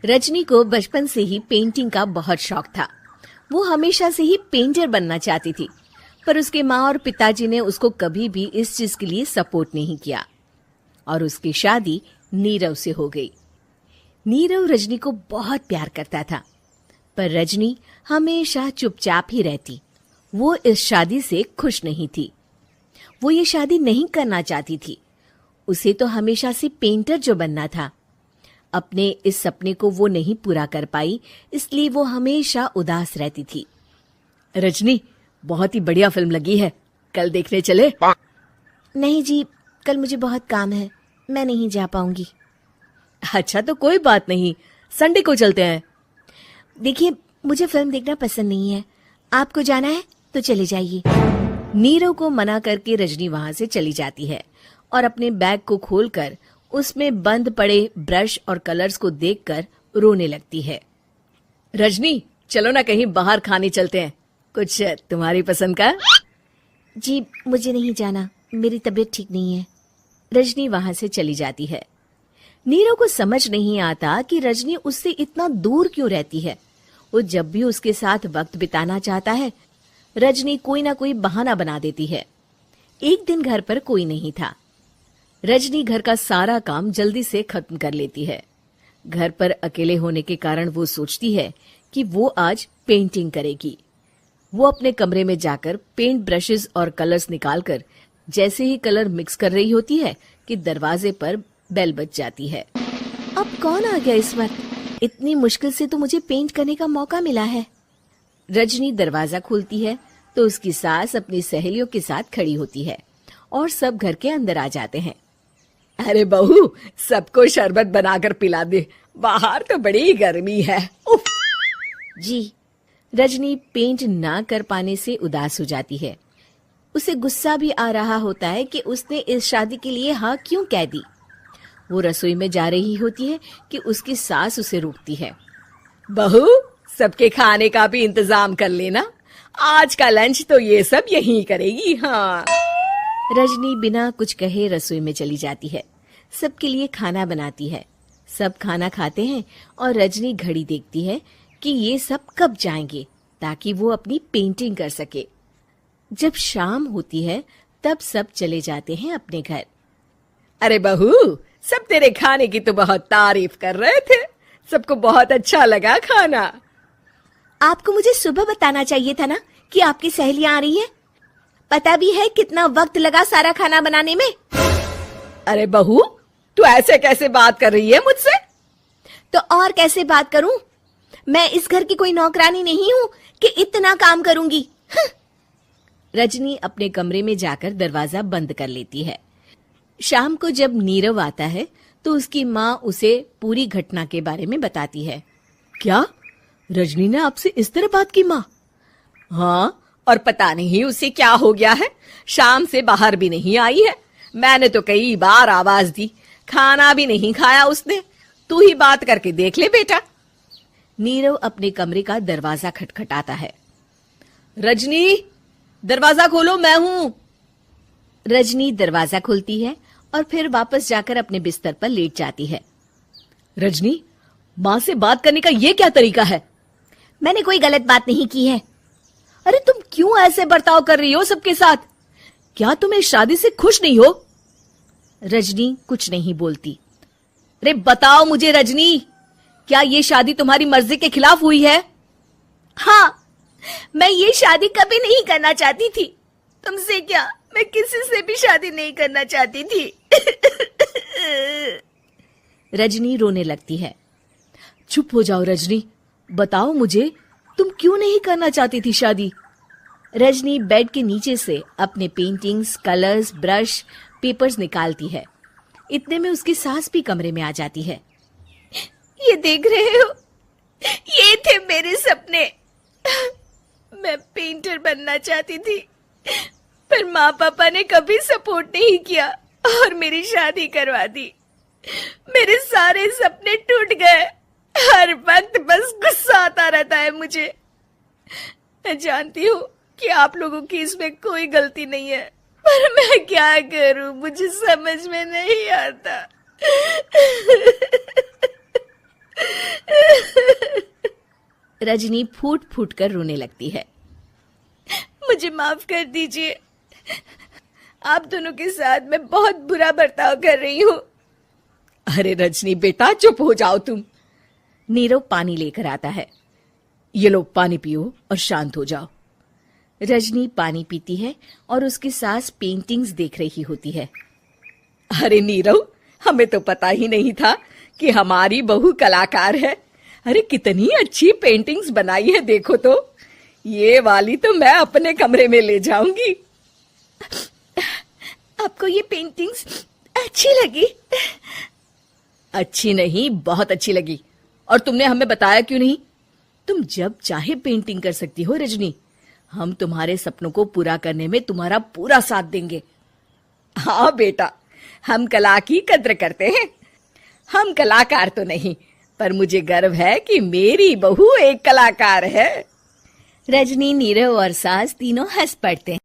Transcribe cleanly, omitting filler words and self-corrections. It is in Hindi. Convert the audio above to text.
रजनी को बचपन से ही पेंटिंग का बहुत शौक था। वो हमेशा से ही पेंटर बनना चाहती थी, पर उसके माँ और पिताजी ने उसको कभी भी इस चीज के लिए सपोर्ट नहीं किया और उसकी शादी नीरव से हो गई। नीरव रजनी को बहुत प्यार करता था, पर रजनी हमेशा चुपचाप ही रहती। वो इस शादी से खुश नहीं थी। वो ये शादी नहीं करना चाहती थी। उसे तो हमेशा से पेंटर जो बनना था। अपने इस सपने को वो नहीं पूरा कर पाई, इसलिए वो हमेशा उदास रहती थी। रजनी, बहुत ही बढ़िया फिल्म लगी है, कल देखने चले? नहीं जी, कल मुझे बहुत काम है, मैं नहीं जा पाऊंगी। अच्छा तो कोई बात नहीं, संडे को चलते हैं। देखिए, मुझे फिल्म देखना पसंद नहीं है। आपको जाना है तो चले जाइए। नीरव को मना करके रजनी वहां से चली जाती है और अपने बैग को खोलकर उसमें बंद पड़े ब्रश और कलर्स को देखकर रोने लगती है। रजनी, चलो ना कहीं बाहर खाने चलते हैं, कुछ तुम्हारी पसंद का। जी, मुझे नहीं जाना, मेरी तबीयत ठीक नहीं है। रजनी वहां से चली जाती है। नीरव को समझ नहीं आता कि रजनी उससे इतना दूर क्यों रहती है। वो जब भी उसके साथ वक्त बिताना चाहता है, रजनी कोई ना कोई बहाना बना देती है। एक दिन घर पर कोई नहीं था। रजनी घर का सारा काम जल्दी से खत्म कर लेती है। घर पर अकेले होने के कारण वो सोचती है कि वो आज पेंटिंग करेगी। वो अपने कमरे में जाकर पेंट ब्रशेस और कलर्स निकालकर जैसे ही कलर मिक्स कर रही होती है कि दरवाजे पर बेल बज जाती है। अब कौन आ गया इस वक्त? इतनी मुश्किल से तो मुझे पेंट करने का मौका मिला है। रजनी दरवाजा खोलती है तो उसकी सास अपनी सहेलियों के साथ खड़ी होती है और सब घर के अंदर आ जाते हैं। अरे बहू, सबको शरबत बनाकर पिला दे, बाहर तो बड़ी गर्मी है। उफ। जी। रजनी पेंट ना कर पाने से उदास हो जाती है। उसे गुस्सा भी आ रहा होता है कि उसने इस शादी के लिए हाँ क्यों कह दी। वो रसोई में जा रही होती है कि उसकी सास उसे रोकती है। बहू, सबके खाने का भी इंतजाम कर लेना, आज का लंच तो ये सब यहीं करेगी। हाँ। रजनी बिना कुछ कहे रसोई में चली जाती है। सबके लिए खाना बनाती है। सब खाना खाते हैं और रजनी घड़ी देखती है कि ये सब कब जाएंगे ताकि वो अपनी पेंटिंग कर सके। जब शाम होती है तब सब चले जाते हैं अपने घर। अरे बहू, सब तेरे खाने की तो बहुत तारीफ कर रहे थे, सबको बहुत अच्छा लगा खाना। आपको मुझे सुबह बताना चाहिए था ना कि आपकी सहेलियां आ रही हैं। पता भी है कितना वक्त लगा सारा खाना बनाने में। अरे बहू, तू ऐसे कैसे बात कर रही है मुझसे? तो और कैसे बात करूं? मैं इस घर की कोई नौकरानी नहीं हूं कि इतना काम करूंगी। रजनी अपने कमरे में जाकर दरवाजा बंद कर लेती है। शाम को जब नीरव आता है तो उसकी माँ उसे पूरी घटना के बारे में बताती है। क्या रजनी ने आपसे इस तरह बात की माँ? हाँ, और पता नहीं उसे क्या हो गया है, शाम से बाहर भी नहीं आई है। मैंने तो कई बार आवाज दी, खाना भी नहीं खाया उसने। तू ही बात करके देख ले बेटा। नीरव अपने कमरे का दरवाजा खटखटाता है। रजनी, दरवाजा खोलो, मैं हूं। रजनी दरवाजा खोलती है और फिर वापस जाकर अपने बिस्तर पर लेट जाती है। रजनी, माँ से बात करने का ये क्या तरीका है? मैंने कोई गलत बात नहीं की है। अरे तुम क्यों ऐसे बर्ताव कर रही हो सबके साथ? क्या तुम इस शादी से खुश नहीं हो? रजनी कुछ नहीं बोलती। अरे बताओ मुझे रजनी, क्या ये शादी तुम्हारी मर्जी के खिलाफ हुई है? हाँ, मैं ये शादी कभी नहीं करना चाहती थी। तुमसे क्या, मैं किसी से भी शादी नहीं करना चाहती थी। रजनी रोने लगती है। चुप हो जाओ रजनी, बताओ मुझे, तुम क्यों नहीं करना चाहती थी शादी? रजनी बेड के नीचे से अपने पेंटिंग्स, कलर्स, ब्रश, पेपर्स निकालती है। इतने में उसकी सास भी कमरे में आ जाती है। ये देख रहे हो, ये थे मेरे सपने। मैं पेंटर बनना चाहती थी, पर माँ पापा ने कभी सपोर्ट नहीं किया और मेरी शादी करवा दी। मेरे सारे सपने टूट गए। हर वक्त बस गुस्सा आता रहता है मुझे। मैं जानती हूँ कि आप लोगों की इसमें कोई गलती नहीं है, पर मैं क्या करूँ, मुझे समझ में नहीं आता। रजनी फूट फूट कर रोने लगती है। मुझे माफ कर दीजिए, आप दोनों के साथ मैं बहुत बुरा बर्ताव कर रही हूँ। अरे रजनी बेटा, चुप हो जाओ तुम। नीरव पानी लेकर आता है। ये लो पानी पियो और शांत हो जाओ। रजनी पानी पीती है और उसकी सास पेंटिंग्स देख रही होती है। अरे नीरव, हमें तो पता ही नहीं था कि हमारी बहू कलाकार है। अरे कितनी अच्छी पेंटिंग्स बनाई है, देखो तो। ये वाली तो मैं अपने कमरे में ले जाऊंगी। आपको ये पेंटिंग्स अच्छी लगी? अच्छी नहीं, बहुत अच्छी लगी। और तुमने हमें बताया क्यों नहीं? तुम जब चाहे पेंटिंग कर सकती हो रजनी। हम तुम्हारे सपनों को पूरा करने में तुम्हारा पूरा साथ देंगे। हाँ बेटा, हम कला की कद्र करते हैं। हम कलाकार तो नहीं, पर मुझे गर्व है कि मेरी बहू एक कलाकार है। रजनी, नीरव और सास तीनों हंस पड़ते हैं।